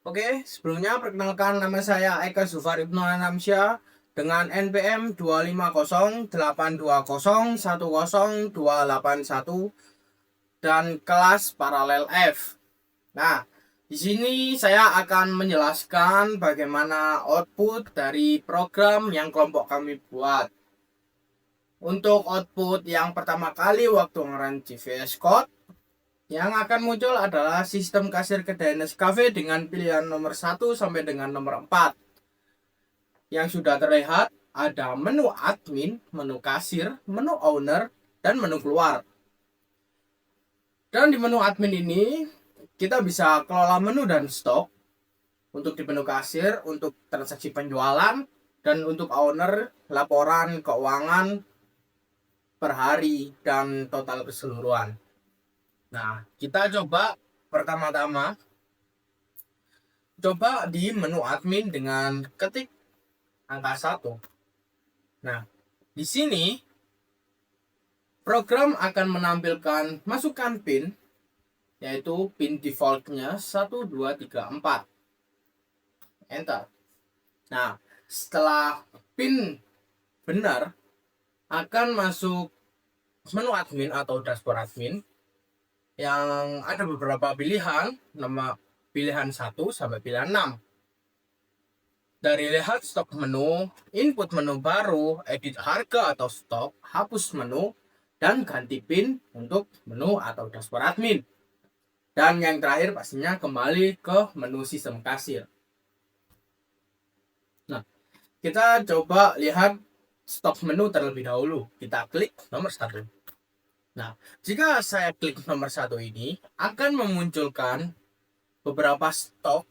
Oke, sebelumnya perkenalkan nama saya Eka Zufar Ibnu Anamsyah dengan NPM 25082010281 dan kelas paralel F. Nah, di sini saya akan menjelaskan bagaimana output dari program yang kelompok kami buat. Untuk output yang pertama kali waktu ngerun CVS Code, yang akan muncul adalah sistem kasir kedai Nescafe dengan pilihan nomor 1 sampai dengan nomor 4. Yang sudah terlihat ada menu admin, menu kasir, menu owner, dan menu keluar. Dan di menu admin ini kita bisa kelola menu dan stok. Untuk di menu kasir, untuk transaksi penjualan, dan untuk owner, laporan keuangan per hari dan total keseluruhan. Nah, kita coba pertama-tama di menu admin dengan ketik angka 1. Nah, di sini program akan menampilkan masukan PIN, yaitu PIN defaultnya 1234. Enter. Nah, setelah PIN benar, akan masuk menu admin atau dashboard admin yang ada beberapa pilihan, nama pilihan 1 sampai pilihan 6. Dari lihat stok menu, input menu baru, edit harga atau stok, hapus menu, dan ganti PIN untuk menu atau dashboard admin. Dan yang terakhir pastinya kembali ke menu sistem kasir. Nah, kita coba lihat stok menu terlebih dahulu. Kita klik nomor 1. Nah, jika saya klik nomor 1 ini, akan memunculkan beberapa stok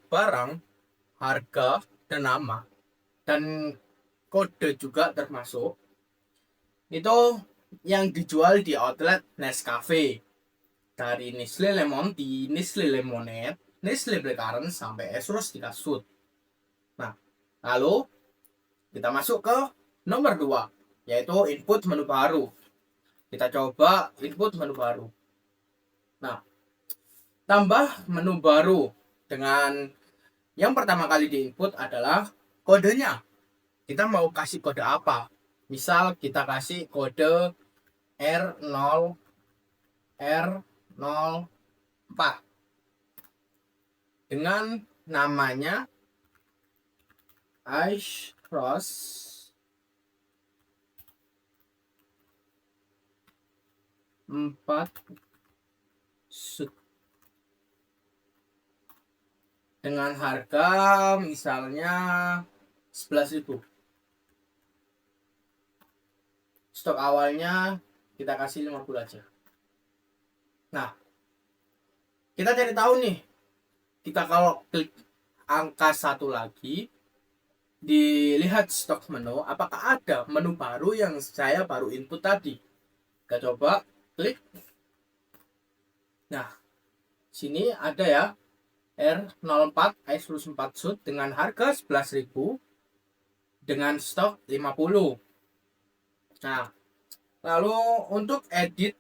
barang, harga, dan nama. Dan kode juga termasuk. Itu yang dijual di outlet Nescafe. Dari Nestle Lemon Tea, Nestle Lemonade, Nestle Blackcurrant, sampai es Rustica Sud. Nah, lalu kita masuk ke nomor 2, yaitu input menu baru. Kita coba input menu baru. Nah, tambah menu baru dengan yang pertama kali diinput adalah kodenya. Kita mau kasih kode apa? Misal kita kasih kode R0 R04 dengan namanya Ice Rose 4 Sud dengan harga misalnya 11.000. Stok awalnya kita kasih 50 aja. Nah, kita cari tahu nih. Kita kalau klik angka 1 lagi, dilihat stok menu, apakah ada menu baru yang saya baru input tadi. Kita coba klik. Nah, sini ada ya R04 Ice Plus 4 Sud dengan harga 11.000 dengan stok 50. Nah, lalu untuk edit,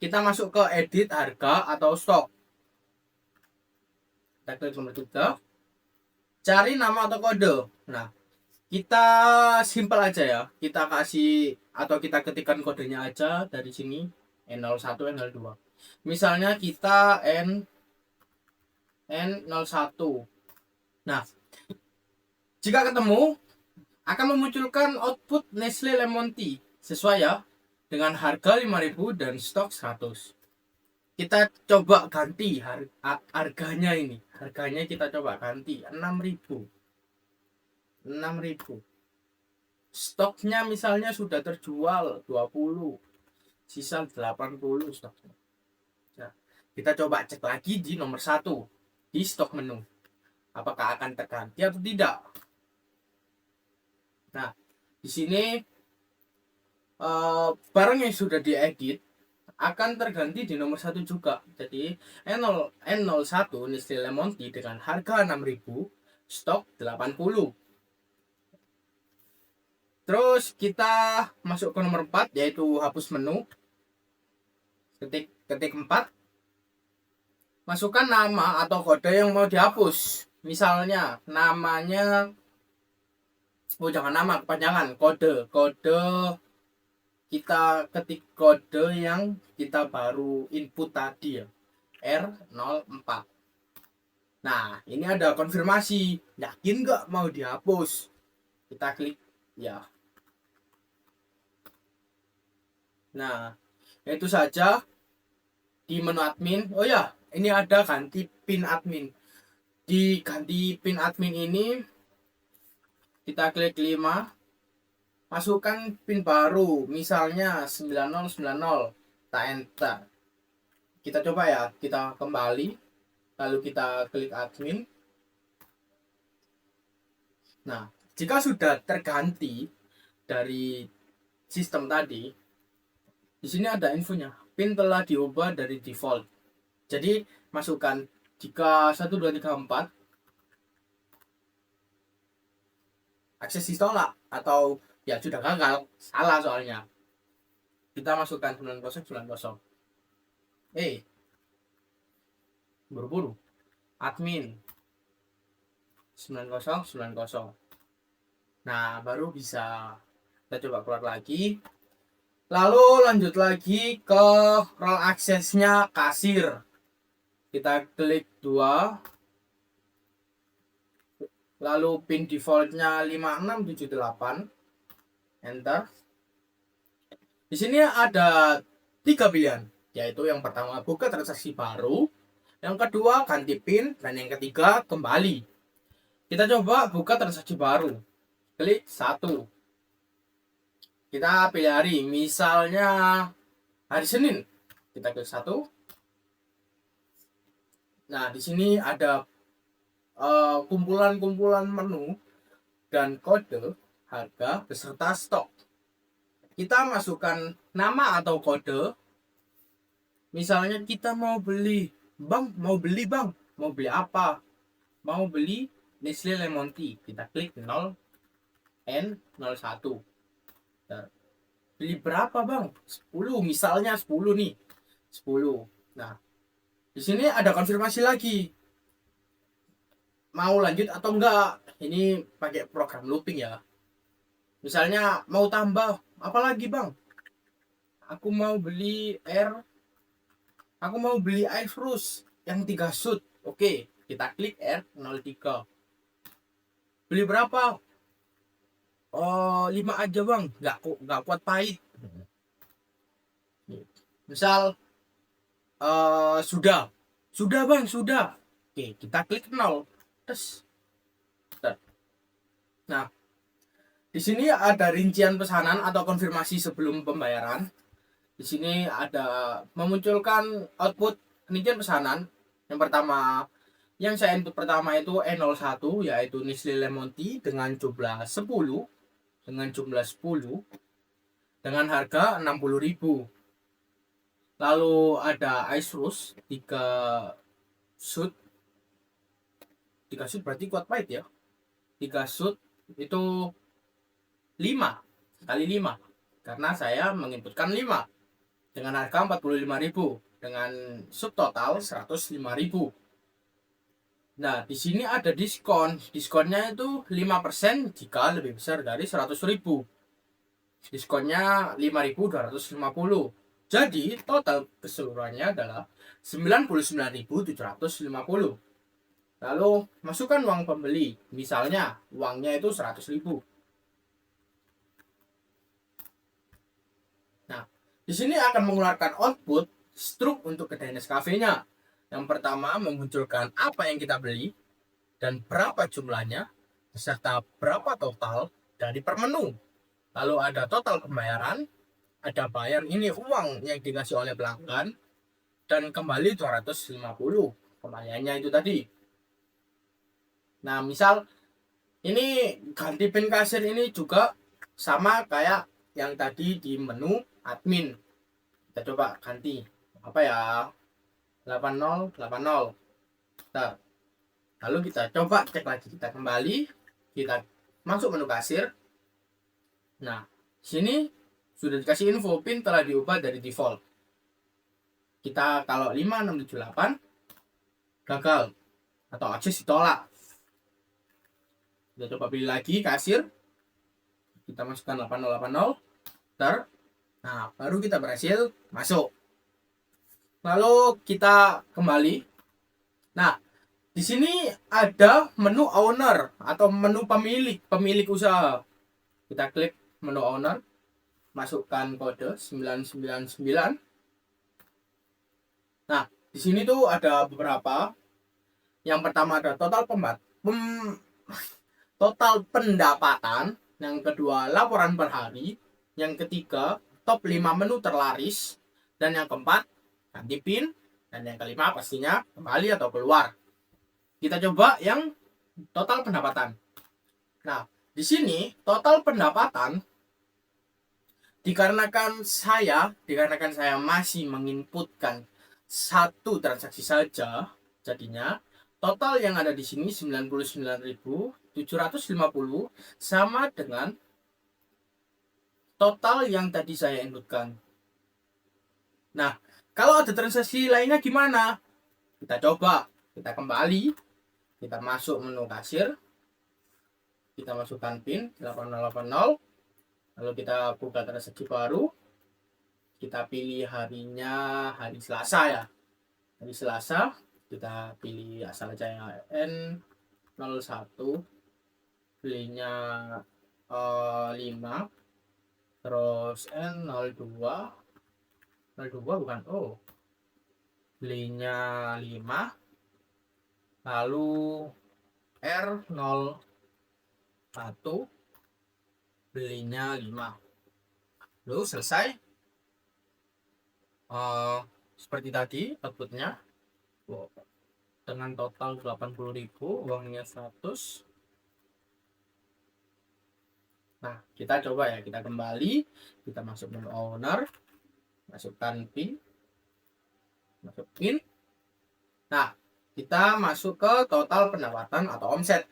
kita masuk ke edit harga atau stok. Kita klik nomor 3, cari nama atau kode. Nah, kita simpel aja ya, kita kasih atau kita ketikkan kodenya aja dari sini, N01 N02. Misalnya kita N01. Nah, jika ketemu akan memunculkan output Nestle Lemon Tea sesuai ya, dengan harga 5.000 dan stok 100. Kita coba ganti harganya ini. Harganya kita coba ganti 6.000. Stoknya misalnya sudah terjual 20, sisa 80 stoknya. Nah, kita coba cek lagi di nomor 1 di stok menu, apakah akan terganti atau tidak. Nah, di sini barang yang sudah diedit akan terganti di nomor 1 juga. Jadi N01 Nestle Lemon Tea dengan harga 6.000, stok 80. Terus kita masuk ke nomor 4, yaitu hapus menu. Ketik 4. masukkan nama atau kode yang mau dihapus. Misalnya namanya, oh jangan nama, kepanjangan, kode kita ketik kode yang kita baru input tadi ya, R04. Nah, ini ada konfirmasi, yakin nggak mau dihapus? Kita klik ya. Nah, itu saja di menu admin. Oh ya, ini ada ganti pin admin. Di ganti pin admin ini kita klik 5, masukkan pin baru, misalnya 9090, kita enter. Kita coba ya, kita kembali, lalu kita klik admin. Nah, jika sudah terganti dari sistem tadi, di sini ada infonya, pin telah diubah dari default. Jadi masukkan jika 1234 akses ditolak atau ya sudah gagal, salah soalnya. Kita masukkan 9090. Buru-buru. Admin 9090. Nah, baru bisa. Kita coba keluar lagi. Lalu lanjut lagi ke role aksesnya kasir. Kita klik 2. Lalu pin defaultnya 5678. Enter. Di sini ada 3 pilihan, yaitu yang pertama buka transaksi baru, yang kedua ganti pin, dan yang ketiga kembali. Kita coba buka transaksi baru. Klik 1. Kita pilih hari, misalnya hari Senin. Kita klik 1. Nah, di sini ada kumpulan-kumpulan menu dan kode harga beserta stok. Kita masukkan nama atau kode. Misalnya kita mau beli, bang, mau beli apa? Mau beli Nestle Lemon Tea. Kita klik 0N01. Beli berapa bang? 10, misalnya 10 nih. 10. Nah, di sini ada konfirmasi lagi. Mau lanjut atau enggak? Ini pakai program looping ya. Misalnya mau tambah, apalagi bang? Aku mau beli air frus yang 3 shoot. Oke, kita klik R03. Beli berapa? Oh, 5 aja bang, nggak kuat pahit. Misal sudah bang, sudah. Oke, kita klik 0. Terus, nah, di sini ada rincian pesanan atau konfirmasi sebelum pembayaran. Di sini ada memunculkan output rincian pesanan. Yang pertama, yang saya input pertama itu E01, yaitu Nestle Lemon Tea dengan jumlah 10 dengan harga 60.000. Lalu ada ice roast 3 shoot berarti kuat pahit ya. 3 shoot itu 5 kali 5 karena saya menginputkan 5 dengan harga 45.000 dengan subtotal 105.000. Nah, di sini ada diskon. Diskonnya itu 5% jika lebih besar dari 100.000. Diskonnya 5.250. Jadi total keseluruhannya adalah 99.750. Lalu masukkan uang pembeli. Misalnya uangnya itu 100.000. Nah, di sini akan mengeluarkan output struk untuk kedai Nescafe-nya. Yang pertama memunculkan apa yang kita beli dan berapa jumlahnya beserta berapa total dari per menu. Lalu ada total pembayaran, ada bayar ini uang yang dikasih oleh pelanggan, dan kembali 250 kembaliannya itu tadi. Nah, misal ini ganti pin kasir ini juga sama kayak yang tadi di menu admin. Kita coba ganti apa ya, 8080. Nah, lalu kita coba cek lagi, kita kembali, kita masuk menu kasir. Nah, sini sudah dikasih info pin telah diubah dari default. Kita kalau 5678, gagal atau akses ditolak. Kita coba pilih lagi kasir, kita masukkan 8080 enter. Nah, baru kita berhasil masuk. Lalu kita kembali. Nah, di sini ada menu owner atau menu pemilik usaha. Kita klik menu owner, masukkan kode 999. Nah, di sini tuh ada beberapa. Yang pertama ada total pendapatan, yang kedua laporan per hari, yang ketiga top 5 menu terlaris, dan yang keempat ganti PIN, dan yang kelima pastinya kembali atau keluar. Kita coba yang total pendapatan. Nah, di sini total pendapatan dikarenakan saya masih menginputkan satu transaksi saja, jadinya total yang ada di sini 99.750 sama dengan total yang tadi saya inputkan. Nah, kalau ada transaksi lainnya gimana? Kita coba, kita kembali, kita masuk menu kasir, kita masukkan PIN 8080, lalu kita buka transaksi baru, kita pilih harinya hari Selasa ya. Hari Selasa, kita pilih asal aja yang N01, belinya 5, terus N02 bukan, belinya 5, lalu R01 belinya 5. Lalu selesai. Seperti tadi outputnya dengan total 80.000, uangnya 100. Nah, kita coba ya, kita kembali, kita masuk menu owner, masukkan PIN, masuk PIN. Nah, kita masuk ke total pendapatan atau omset.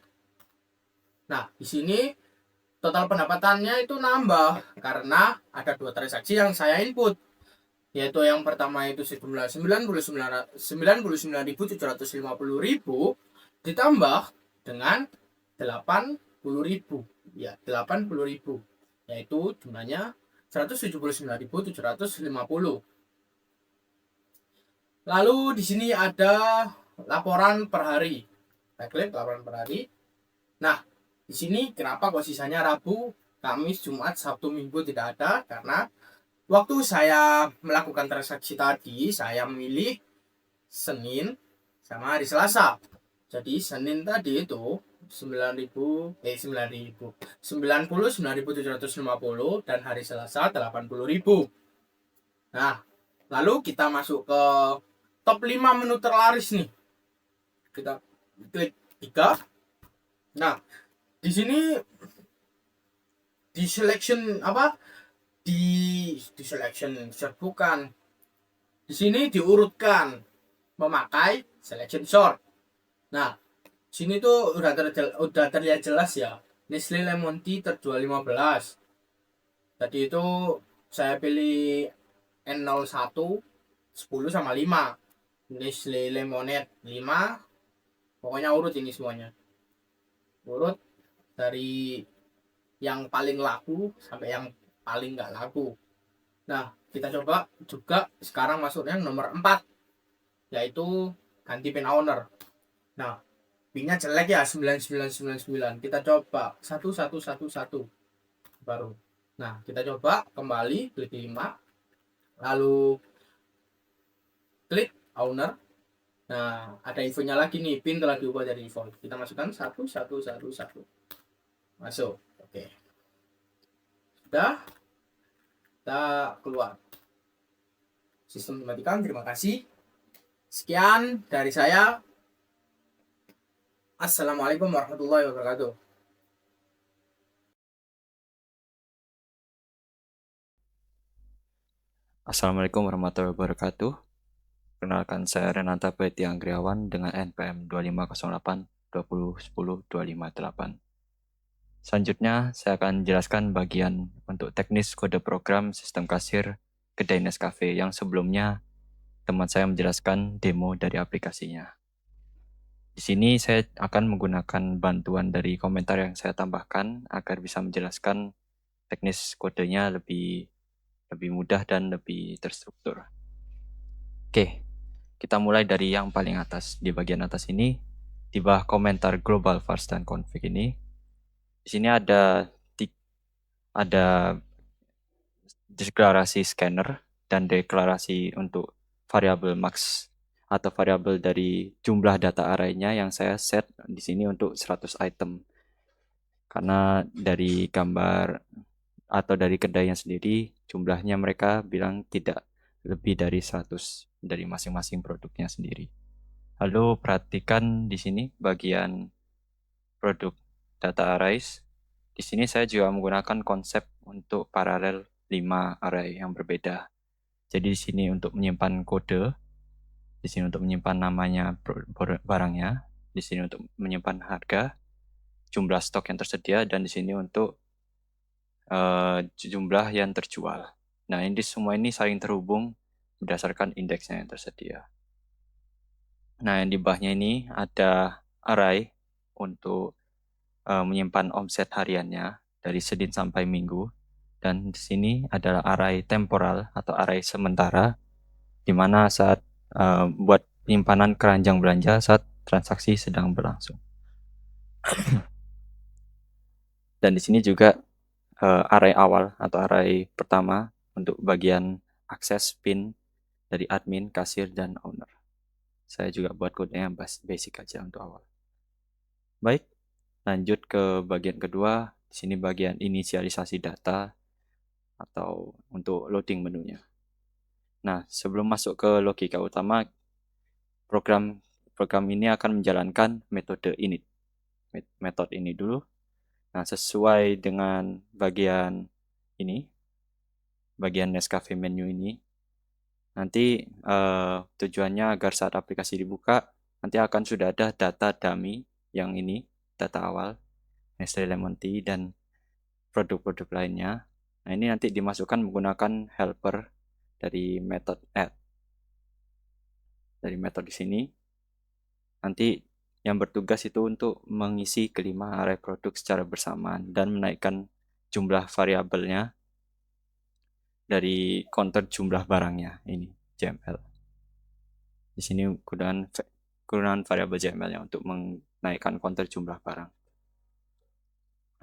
Nah, di sini total pendapatannya itu nambah karena ada 2 transaksi yang saya input, yaitu yang pertama itu sejumlah 99.750.000 ditambah dengan 80.000, ya 80.000, yaitu jumlahnya 179.750. Lalu di sini ada laporan per hari. Kita klik laporan per hari. Nah, di sini kenapa kok sisanya Rabu, Kamis, Jumat, Sabtu, Minggu tidak ada? Karena waktu saya melakukan transaksi tadi, saya memilih Senin sama hari Selasa. Jadi Senin tadi itu 99.750 dan hari Selasa 80.000. Nah, lalu kita masuk ke top 5 menu terlaris nih. Kita klik 3. Nah, di sini di selection bukan. Di sini diurutkan memakai selection sort. Nah, sini tuh udah terlihat jelas ya. Nestle Lemon Tea terjual 15. Tadi itu saya pilih N01 10 sama 5. Nestle Lemonade 5. Pokoknya urut ini semuanya. Urut dari yang paling laku sampai yang paling nggak laku. Nah, kita coba juga sekarang masuknya nomor 4, yaitu ganti PIN owner. Nah, PIN-nya jelek ya, 9999. Kita coba 1111 baru. Nah, kita coba kembali klik 5, lalu klik owner. Nah, ada infonya lagi nih, PIN telah diubah dari default. Kita masukkan 1111. Masuk. Oke. Sudah. Kita keluar. Sistem dimatikan. Terima kasih. Sekian dari saya. Assalamualaikum warahmatullahi wabarakatuh. Assalamualaikum warahmatullahi wabarakatuh. Perkenalkan, saya Renata Preti Anggriawan dengan NPM 2508 2010 258. Selanjutnya, saya akan menjelaskan bagian untuk teknis kode program sistem kasir kedai Nescafe yang sebelumnya teman saya menjelaskan demo dari aplikasinya. Di sini saya akan menggunakan bantuan dari komentar yang saya tambahkan agar bisa menjelaskan teknis kodenya lebih mudah dan lebih terstruktur. Oke, kita mulai dari yang paling atas. Di bagian atas ini, di bawah komentar global vars dan config ini, di sini ada deklarasi scanner dan deklarasi untuk variabel max atau variabel dari jumlah data array-nya yang saya set di sini untuk 100 item. Karena dari gambar atau dari kedainya sendiri jumlahnya mereka bilang tidak lebih dari 100 dari masing-masing produknya sendiri. Lalu perhatikan di sini bagian produk data arrays. Di sini saya juga menggunakan konsep untuk paralel 5 array yang berbeda. Jadi di sini untuk menyimpan kode, di sini untuk menyimpan namanya barangnya, di sini untuk menyimpan harga, jumlah stok yang tersedia, dan di sini untuk jumlah yang terjual. Nah, ini semua ini saling terhubung berdasarkan indeksnya yang tersedia. Nah, yang di bawahnya ini ada array untuk menyimpan omset hariannya dari Senin sampai Minggu. Dan di sini adalah array temporal atau array sementara, di mana saat buat penyimpanan keranjang belanja saat transaksi sedang berlangsung. Dan di sini juga array awal atau array pertama untuk bagian akses PIN dari admin, kasir, dan owner. Saya juga buat kodenya basic aja untuk awal. Baik, lanjut ke bagian kedua. Di sini bagian inisialisasi data atau untuk loading menunya. Nah, sebelum masuk ke logika utama, program ini akan menjalankan metode init. Metode ini dulu. Nah, sesuai dengan bagian ini, bagian Nescafe menu ini, nanti tujuannya agar saat aplikasi dibuka, nanti akan sudah ada data dummy yang ini, data awal, Nestle Lemon Tea, dan produk-produk lainnya. Nah, ini nanti dimasukkan menggunakan helper dari method add. Dari method di sini, nanti yang bertugas itu untuk mengisi kelima array produk secara bersamaan dan menaikkan jumlah variabelnya dari counter jumlah barangnya, ini JML. Di sini gunakan variabel JML-nya untuk menaikkan counter jumlah barang.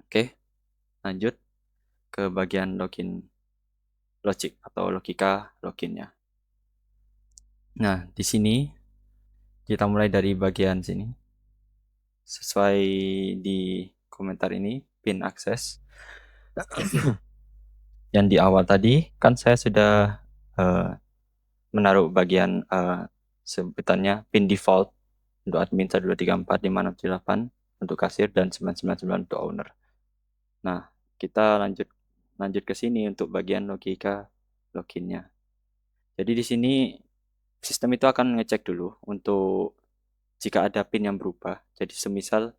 Oke, lanjut ke bagian login logic atau logika loginnya. Nah, di sini kita mulai dari bagian sini. Sesuai di komentar ini, pin akses. Yang di awal tadi kan saya sudah menaruh bagian sebutannya pin default untuk admin 1234568 untuk kasir dan 999 untuk owner. Nah, kita lanjut ke sini untuk bagian logika loginnya. Jadi di sini sistem itu akan ngecek dulu untuk jika ada pin yang berubah. Jadi semisal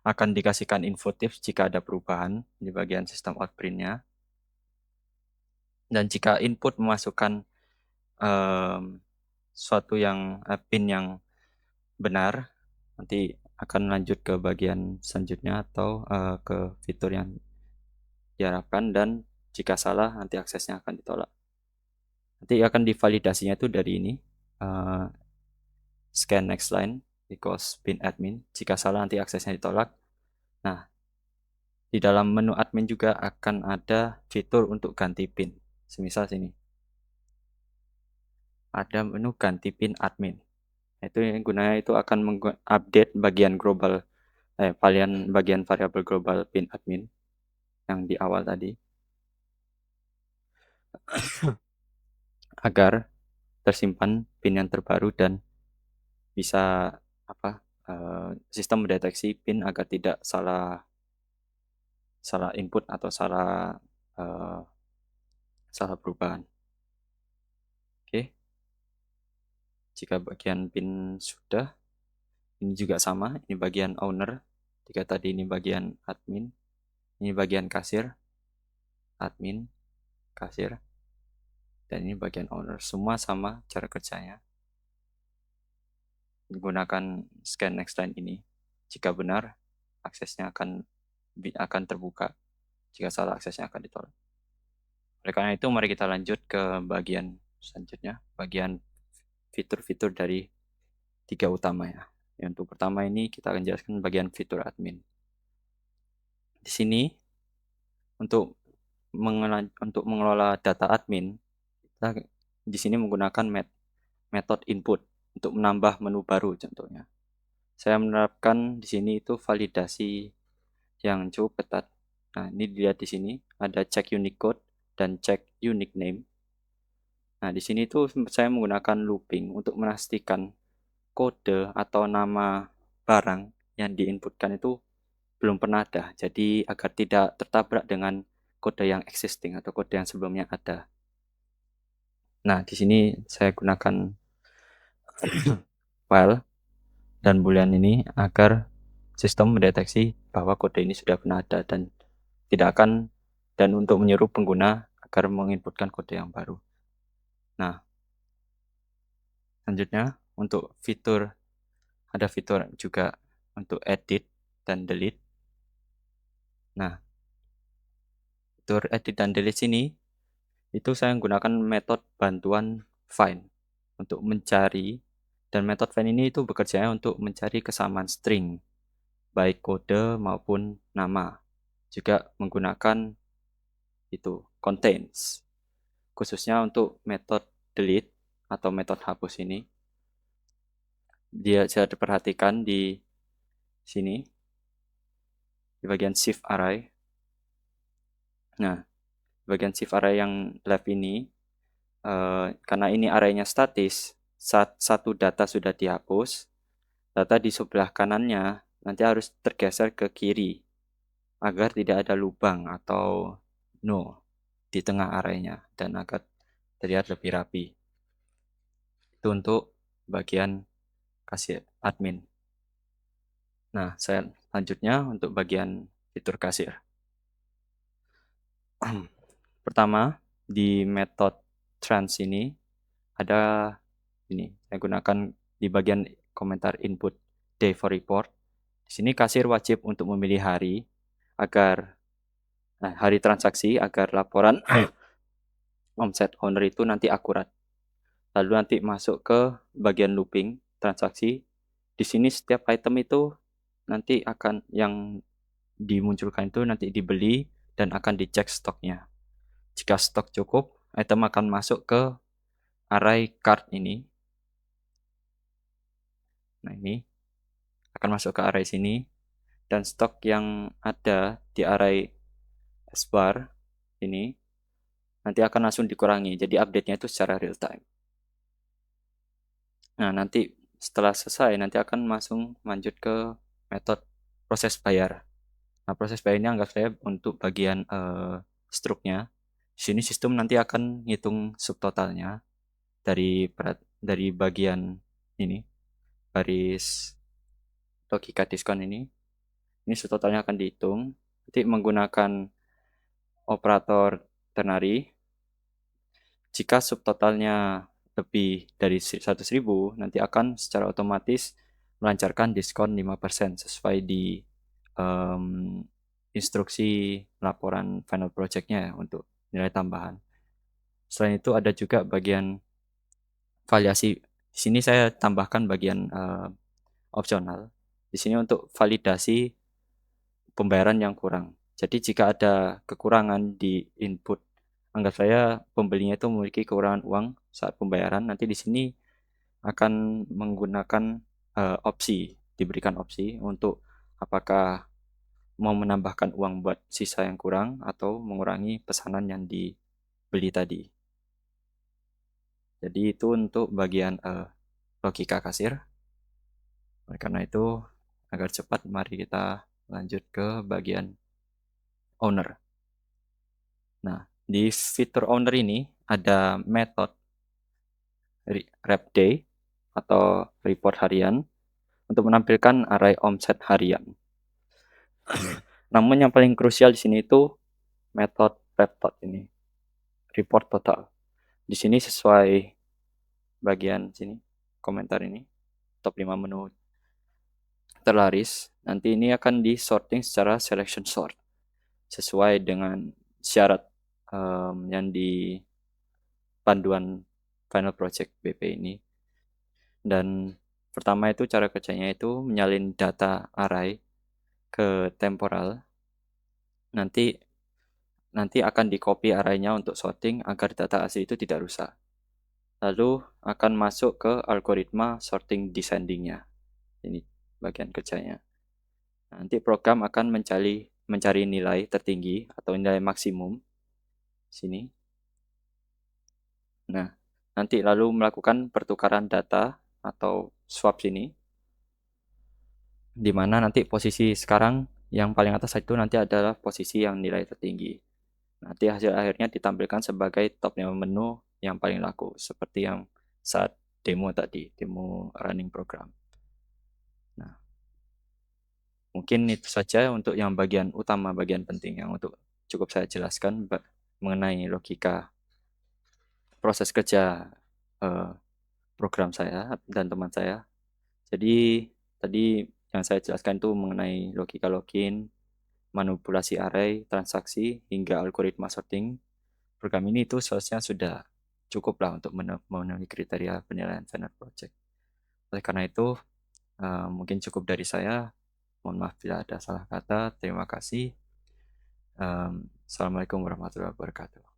akan dikasihkan info tips jika ada perubahan di bagian sistem out print-nya. Dan jika input memasukkan suatu yang pin yang benar, nanti akan lanjut ke bagian selanjutnya atau ke fitur yang diharapkan, dan jika salah nanti aksesnya akan ditolak. Nanti akan divalidasinya itu dari ini, scan next line equals pin admin. Jika salah nanti aksesnya ditolak. Nah, di dalam menu admin juga akan ada fitur untuk ganti pin. Semisal sini ada menu ganti pin admin. Itu yang gunanya itu akan mengupdate bagian global bagian variabel global pin admin yang di awal tadi agar tersimpan pin yang terbaru dan bisa sistem mendeteksi pin agar tidak salah input atau salah perubahan. Oke. Jika bagian pin sudah, ini juga sama, ini bagian owner. Jika tadi ini bagian admin, ini bagian kasir, admin, kasir, dan ini bagian owner. Semua sama cara kerjanya. menggunakan scan next line ini. Jika benar, aksesnya akan terbuka. Jika salah, aksesnya akan ditolak. Oleh karena itu, mari kita lanjut ke bagian selanjutnya, bagian fitur-fitur dari 3 utama ya. Untuk pertama ini kita akan jelaskan bagian fitur admin. Di sini untuk mengelola data admin, kita di sini menggunakan metode input untuk menambah menu baru contohnya. Saya menerapkan di sini itu validasi yang cukup ketat. Nah, ini dilihat di sini ada check unique code dan check unique name. Nah, di sini itu saya menggunakan looping untuk memastikan kode atau nama barang yang diinputkan itu belum pernah ada. Jadi agar tidak tertabrak dengan kode yang existing atau kode yang sebelumnya ada. Nah, di sini saya gunakan while dan boolean ini agar sistem mendeteksi bahwa kode ini sudah pernah ada dan tidak akan dan untuk menyuruh pengguna agar menginputkan kode yang baru. Nah, selanjutnya untuk ada fitur juga untuk edit dan delete. Nah, fitur edit dan delete sini itu saya menggunakan metode bantuan find untuk mencari, dan metode find ini itu bekerja untuk mencari kesamaan string baik kode maupun nama, juga menggunakan itu contains. Khususnya untuk metode delete atau metode hapus ini, dia bisa diperhatikan di sini di bagian shift array. Nah, bagian shift array yang left ini karena ini arraynya statis, saat satu data sudah dihapus, data di sebelah kanannya nanti harus tergeser ke kiri agar tidak ada lubang atau no di tengah arraynya dan agar terlihat lebih rapi. Itu untuk bagian kasir admin. Nah, selanjutnya untuk bagian fitur kasir. Pertama, di metode trans ini ada ini, saya gunakan di bagian komentar input day for report. Di sini kasir wajib untuk memilih hari hari transaksi agar laporan omset owner itu nanti akurat. Lalu nanti masuk ke bagian looping transaksi. Di sini setiap item itu nanti akan yang dimunculkan itu nanti dibeli dan akan dicek stoknya. Jika stok cukup, item akan masuk ke array cart ini. Nah, ini akan masuk ke array sini dan stok yang ada di array sbar ini nanti akan langsung dikurangi. Jadi update-nya itu secara real time. Nah, nanti setelah selesai nanti akan langsung lanjut ke metode proses bayar. Nah, proses bayar ini anggap saya untuk bagian struknya. Di sini sistem nanti akan ngitung subtotalnya dari bagian ini, baris logika diskon ini. Ini subtotalnya akan dihitung. Nanti menggunakan operator ternary. Jika subtotalnya lebih dari 100.000, nanti akan secara otomatis melancarkan diskon 5% sesuai di instruksi laporan final project-nya ya, untuk nilai tambahan. Selain itu ada juga bagian validasi. Di sini saya tambahkan bagian opsional. Di sini untuk validasi pembayaran yang kurang. Jadi jika ada kekurangan di input, anggap saya pembelinya itu memiliki kekurangan uang saat pembayaran, nanti di sini akan menggunakan diberikan opsi untuk apakah mau menambahkan uang buat sisa yang kurang atau mengurangi pesanan yang dibeli tadi. Jadi itu untuk bagian logika kasir. Oleh karena itu, agar cepat mari kita lanjut ke bagian owner. Nah, di fitur owner ini ada metode rep day atau report harian untuk menampilkan array omset harian. Namun yang paling krusial di sini itu metode report ini, report total. Di sini sesuai bagian sini komentar ini. top 5 menu terlaris, nanti ini akan di sorting secara selection sort sesuai dengan syarat yang di panduan Final Project BP ini. Dan pertama itu cara kerjanya itu menyalin data array ke temporal. Nanti akan di copy arraynya untuk sorting agar data asli itu tidak rusak. Lalu akan masuk ke algoritma sorting descendingnya. Ini bagian kerjanya. Nanti program akan mencari nilai tertinggi atau nilai maksimum sini. Nah, nanti lalu melakukan pertukaran data atau swap sini, di mana nanti posisi sekarang yang paling atas itu nanti adalah posisi yang nilai tertinggi. Nanti hasil akhirnya ditampilkan sebagai top 5 menu yang paling laku, seperti yang saat demo tadi, demo running program. Nah, mungkin itu saja untuk yang bagian utama, bagian penting yang untuk cukup saya jelaskan mengenai logika proses kerja program saya dan teman saya. Jadi tadi yang saya jelaskan itu mengenai logika login, manipulasi array, transaksi, hingga algoritma sorting. Program ini itu seharusnya sudah cukup lah untuk memenuhi kriteria penilaian final project. Oleh karena itu, mungkin cukup dari saya. Mohon maaf bila ada salah kata. Terima kasih. Assalamualaikum warahmatullahi wabarakatuh.